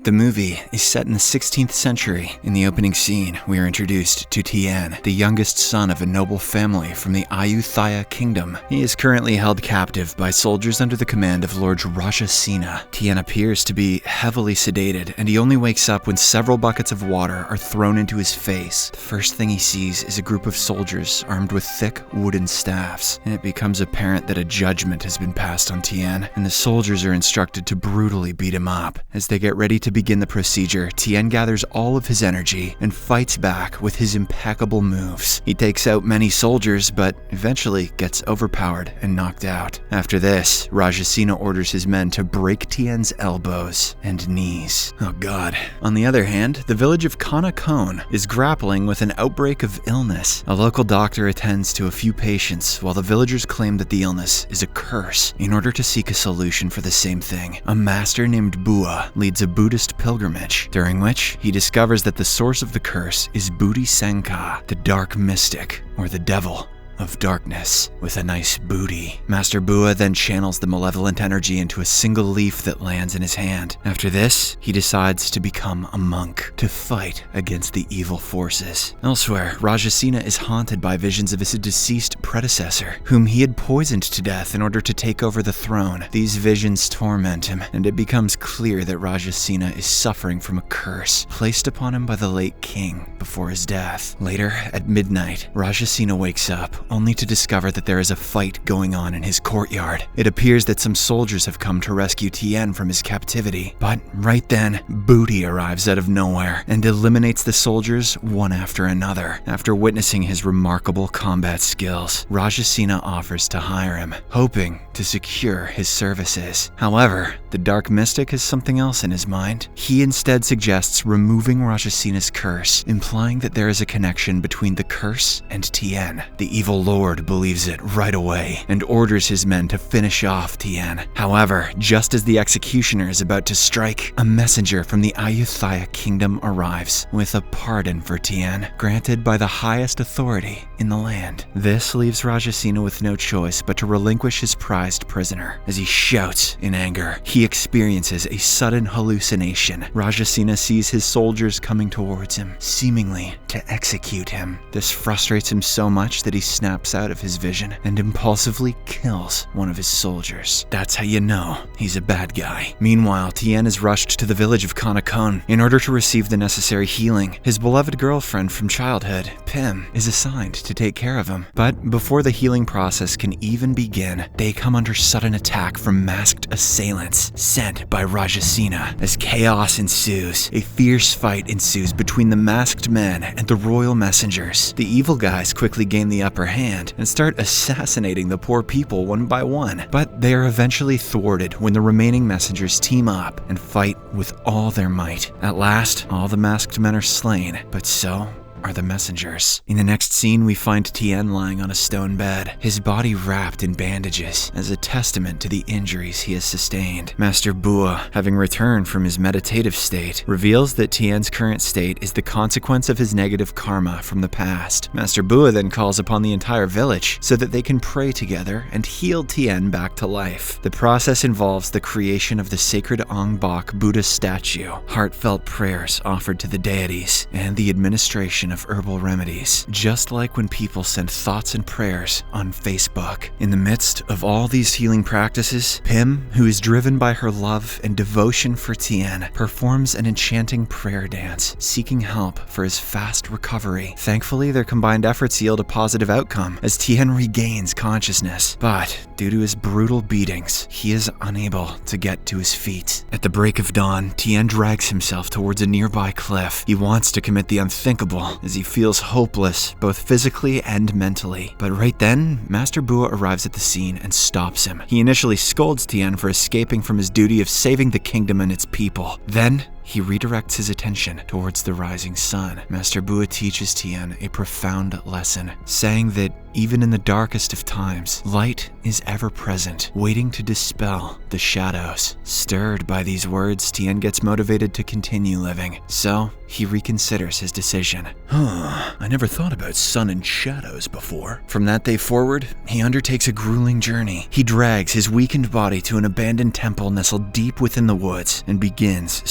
The movie is set in the 16th century. In the opening scene, we are introduced to Tien, the youngest son of a noble family from the Ayutthaya kingdom. He is currently held captive by soldiers under the command of Lord Rajasena. Tien appears to be heavily sedated, and he only wakes up when several buckets of water are thrown into his face. The first thing he sees is a group of soldiers armed with thick wooden staffs, and it becomes apparent that a judgment has been passed on Tien, and the soldiers are instructed to brutally beat him up. As they get ready to begin the procedure, Tien gathers all of his energy and fights back with his impeccable moves. He takes out many soldiers, but eventually gets overpowered and knocked out. After this, Rajasena orders his men to break Tien's elbows and knees. Oh god. On the other hand, the village of Kanakon is grappling with an outbreak of illness. A local doctor attends to a few patients while the villagers claim that the illness is a curse. In order to seek a solution for the same thing, a master named Bua leads a Buddhist pilgrimage, during which he discovers that the source of the curse is Booty Sanka, the dark mystic, or the devil of darkness, with a nice booty. Master Bua then channels the malevolent energy into a single leaf that lands in his hand. After this, he decides to become a monk, to fight against the evil forces. Elsewhere, Rajasena is haunted by visions of his deceased predecessor, whom he had poisoned to death in order to take over the throne. These visions torment him, and it becomes clear that Rajasena is suffering from a curse placed upon him by the late king before his death. Later, at midnight, Rajasena wakes up, only to discover that there is a fight going on in his courtyard. It appears that some soldiers have come to rescue Tien from his captivity, but right then, Booty arrives out of nowhere and eliminates the soldiers one after another. After witnessing his remarkable combat skills, Rajasena offers to hire him, hoping to secure his services. However, the dark mystic has something else in his mind. He instead suggests removing Rajasena's curse, implying that there is a connection between the curse and Tien. The evil lord believes it right away and orders his men to finish off Tien. However, just as the executioner is about to strike, a messenger from the Ayutthaya kingdom arrives with a pardon for Tien, granted by the highest authority in the land. This leaves Rajasena with no choice but to relinquish his prized prisoner. As he shouts in anger, he experiences a sudden hallucination. Rajasena sees his soldiers coming towards him, seemingly to execute him. This frustrates him so much that he snaps out of his vision and impulsively kills one of his soldiers. That's how you know he's a bad guy. Meanwhile, Tien is rushed to the village of Kanakon in order to receive the necessary healing. His beloved girlfriend from childhood, Pim, is assigned to take care of him. But before the healing process can even begin, they come under sudden attack from masked assailants sent by Rajasena. As chaos ensues, a fierce fight ensues between the masked men and the royal messengers. The evil guys quickly gain the upper hand and start assassinating the poor people one by one, but they are eventually thwarted when the remaining messengers team up and fight with all their might. At last, all the masked men are slain, but so are the messengers. In the next scene, we find Tien lying on a stone bed, his body wrapped in bandages as a testament to the injuries he has sustained. Master Bua, having returned from his meditative state, reveals that Tien's current state is the consequence of his negative karma from the past. Master Bua then calls upon the entire village so that they can pray together and heal Tien back to life. The process involves the creation of the sacred Ong Bak Buddha statue, heartfelt prayers offered to the deities, and the administration of herbal remedies, just like when people send thoughts and prayers on Facebook. In the midst of all these healing practices, Pim, who is driven by her love and devotion for Tien, performs an enchanting prayer dance, seeking help for his fast recovery. Thankfully, their combined efforts yield a positive outcome as Tien regains consciousness, but due to his brutal beatings, he is unable to get to his feet. At the break of dawn, Tien drags himself towards a nearby cliff. He wants to commit the unthinkable, as he feels hopeless, both physically and mentally. But right then, Master Bua arrives at the scene and stops him. He initially scolds Tien for escaping from his duty of saving the kingdom and its people. Then, he redirects his attention towards the rising sun. Master Bua teaches Tien a profound lesson, saying that even in the darkest of times, light is ever present, waiting to dispel the shadows. Stirred by these words, Tien gets motivated to continue living, so he reconsiders his decision. I never thought about sun and shadows before. From that day forward, he undertakes a grueling journey. He drags his weakened body to an abandoned temple nestled deep within the woods and begins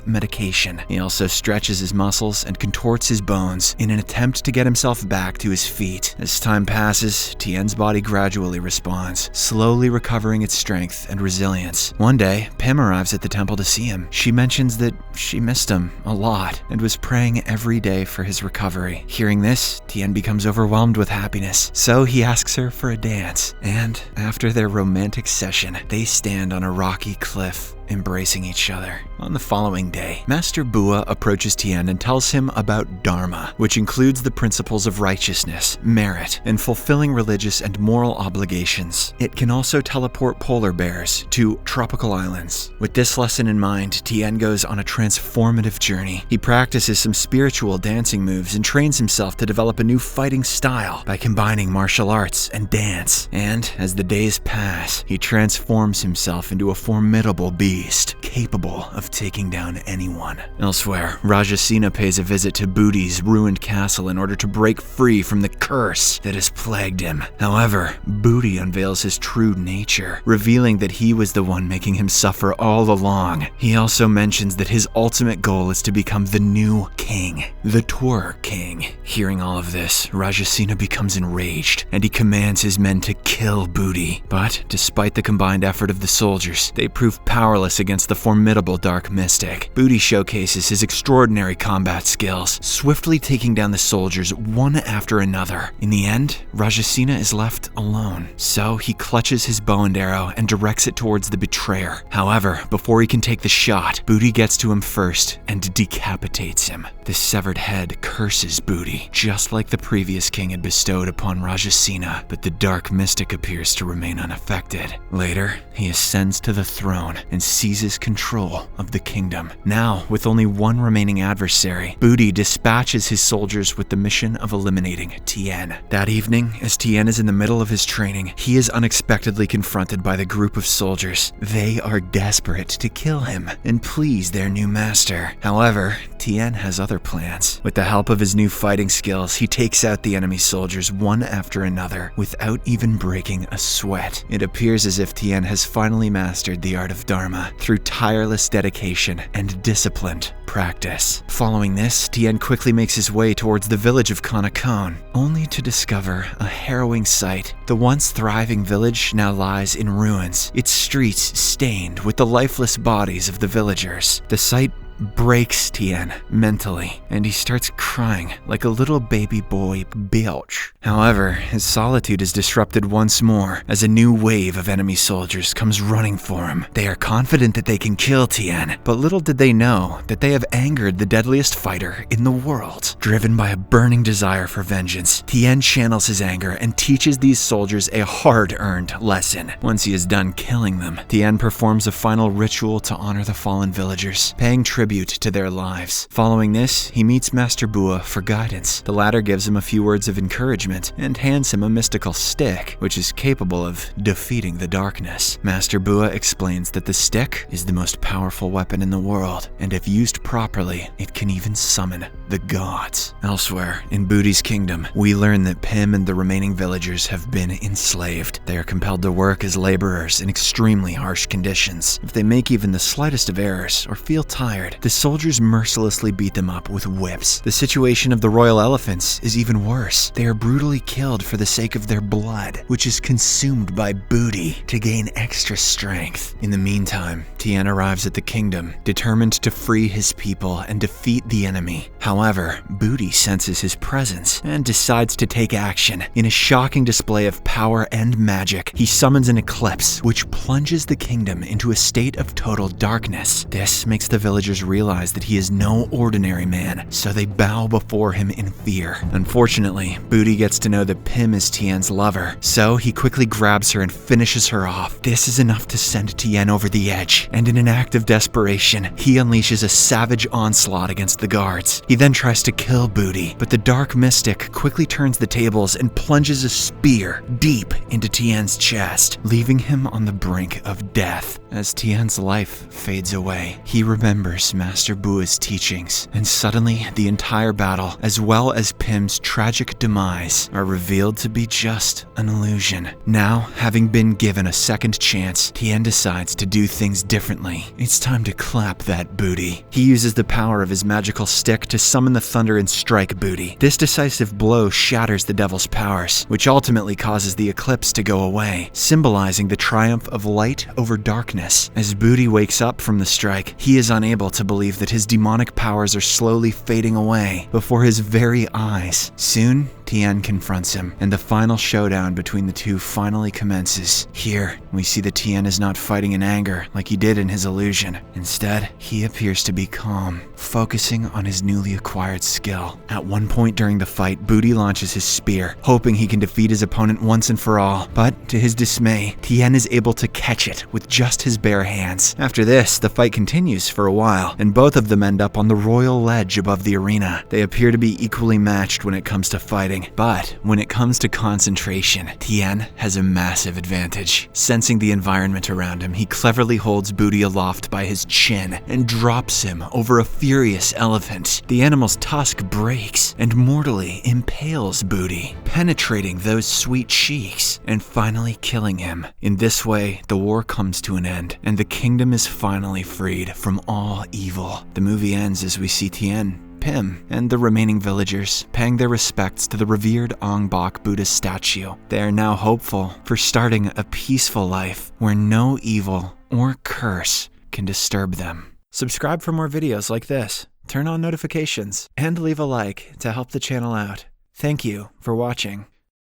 medication. He also stretches his muscles and contorts his bones in an attempt to get himself back to his feet. As time passes, Tien's body gradually responds, slowly recovering its strength and resilience. One day, Pim arrives at the temple to see him. She mentions that she missed him a lot and was praying every day for his recovery. Hearing this, Tien becomes overwhelmed with happiness, so he asks her for a dance. And after their romantic session, they stand on a rocky cliff, embracing each other. On the following day, Master Bua approaches Tien and tells him about Dharma, which includes the principles of righteousness, merit, and fulfilling religious and moral obligations. It can also teleport polar bears to tropical islands. With this lesson in mind, Tien goes on a transformative journey. He practices some spiritual dancing moves and trains himself to develop a new fighting style by combining martial arts and dance. And as the days pass, he transforms himself into a formidable beast, capable of taking down anyone. Elsewhere, Rajasena pays a visit to Booty's ruined castle in order to break free from the curse that has plagued him. However, Booty unveils his true nature, revealing that he was the one making him suffer all along. He also mentions that his ultimate goal is to become the new king, the Tour King. Hearing all of this, Rajasena becomes enraged, and he commands his men to kill Booty. But despite the combined effort of the soldiers, they prove powerless against the formidable Dark Mystic. Booty showcases his extraordinary combat skills, swiftly taking down the soldiers one after another. In the end, Rajasena is left alone, so he clutches his bow and arrow and directs it towards the betrayer. However, before he can take the shot, Booty gets to him first and decapitates him. The severed head curses Booty, just like the previous king had bestowed upon Rajasena, but the Dark Mystic appears to remain unaffected. Later, he ascends to the throne and seizes control of the kingdom. Now, with only one remaining adversary, Booty dispatches his soldiers with the mission of eliminating Tien. That evening, as Tien is in the middle of his training, he is unexpectedly confronted by the group of soldiers. They are desperate to kill him and please their new master. However, Tien has other plans. With the help of his new fighting skills, he takes out the enemy soldiers one after another without even breaking a sweat. It appears as if Tien has finally mastered the art of Dharma through tireless dedication and disciplined practice. Following this, Tien quickly makes his way towards the village of Kanakon, only to discover a harrowing sight. The once thriving village now lies in ruins, its streets stained with the lifeless bodies of the villagers. The sight breaks Tien mentally, and he starts crying like a little baby boy bitch. However, his solitude is disrupted once more as a new wave of enemy soldiers comes running for him. They are confident that they can kill Tien, but little did they know that they have angered the deadliest fighter in the world. Driven by a burning desire for vengeance, Tien channels his anger and teaches these soldiers a hard-earned lesson. Once he is done killing them, Tien performs a final ritual to honor the fallen villagers, paying tribute to their lives. Following this, he meets Master Bua for guidance. The latter gives him a few words of encouragement and hands him a mystical stick, which is capable of defeating the darkness. Master Bua explains that the stick is the most powerful weapon in the world, and if used properly, it can even summon the gods. Elsewhere, in Booty's kingdom, we learn that Pim and the remaining villagers have been enslaved. They are compelled to work as laborers in extremely harsh conditions. If they make even the slightest of errors or feel tired, the soldiers mercilessly beat them up with whips. The situation of the royal elephants is even worse. They are brutally killed for the sake of their blood, which is consumed by Booty to gain extra strength. In the meantime, Tien arrives at the kingdom, determined to free his people and defeat the enemy. However, Booty senses his presence and decides to take action. In a shocking display of power and magic, he summons an eclipse, which plunges the kingdom into a state of total darkness. This makes the villagers realize that he is no ordinary man, so they bow before him in fear. Unfortunately, Booty gets to know that Pim is Tien's lover, so he quickly grabs her and finishes her off. This is enough to send Tien over the edge, and in an act of desperation, he unleashes a savage onslaught against the guards. He then tries to kill Booty, but the Dark Mystic quickly turns the tables and plunges a spear deep into Tien's chest, leaving him on the brink of death. As Tien's life fades away, he remembers Master Bua's teachings, and suddenly the entire battle, as well as Pim's tragic demise, are revealed to be just an illusion. Now, having been given a second chance, Tien decides to do things differently. It's time to clap that booty. He uses the power of his magical stick to summon the thunder and strike Booty. This decisive blow shatters the devil's powers, which ultimately causes the eclipse to go away, symbolizing the triumph of light over darkness. As Booty wakes up from the strike, he is unable to believe that his demonic powers are slowly fading away before his very eyes. Soon, Tien confronts him, and the final showdown between the two finally commences. Here, we see that Tien is not fighting in anger like he did in his illusion. Instead, he appears to be calm, focusing on his newly acquired skill. At one point during the fight, Booty launches his spear, hoping he can defeat his opponent once and for all. But, to his dismay, Tien is able to catch it with just his bare hands. After this, the fight continues for a while, and both of them end up on the royal ledge above the arena. They appear to be equally matched when it comes to fighting. But when it comes to concentration, Tien has a massive advantage. Sensing the environment around him, he cleverly holds Booty aloft by his chin and drops him over a furious elephant. The animal's tusk breaks and mortally impales Booty, penetrating those sweet cheeks and finally killing him. In this way, the war comes to an end, and the kingdom is finally freed from all evil. The movie ends as we see Tien, Pim, and the remaining villagers paying their respects to the revered Ong Bak Buddhist statue. They are now hopeful for starting a peaceful life where no evil or curse can disturb them. Subscribe for more videos like this, turn on notifications, and leave a like to help the channel out. Thank you for watching.